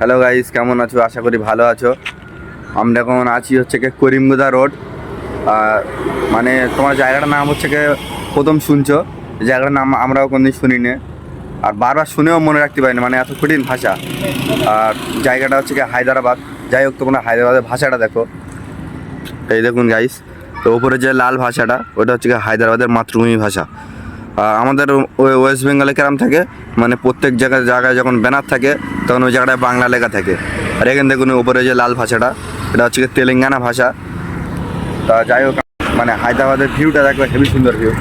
Hello guys, কেমন আছো? আশা করি ভালো আছো। আমরা এখন আছি হচ্ছে কি করিমগোদা রোড। আর মানে তোমার জায়গাটার নাম হচ্ছে কি প্রথম শুনছো, জায়গাটার নাম আমরাও কোনোদিন শুনিনি, আর বারবার শুনেও মনে রাখতে পারি না, মানে এত কঠিন ভাষা। আর জায়গাটা হচ্ছে কি হায়দ্রাবাদ। যাই হোক, তোমরা হায়দ্রাবাদের ভাষাটা দেখো। এই দেখুন গাইস, তো উপরে যে লাল ভাষাটা ওটা হচ্ছে কি হায়দ্রাবাদের মাতৃভূমি ভাষা। আমাদের ওয়েস্ট বেঙ্গলে কেরাম থাকে, মানে প্রত্যেক জায়গায় জায়গায় যখন ব্যানার থাকে তখন ওই জায়গাটায় বাংলা লেখা থাকে। আর এখানে দেখুন উপরে যে লাল ভাষাটা, এটা হচ্ছে কি তেলেঙ্গানা ভাষা। তা যাই হোক, মানে হায়দ্রাবাদের ভিউটা দেখবে, হেভি সুন্দর ভিউ।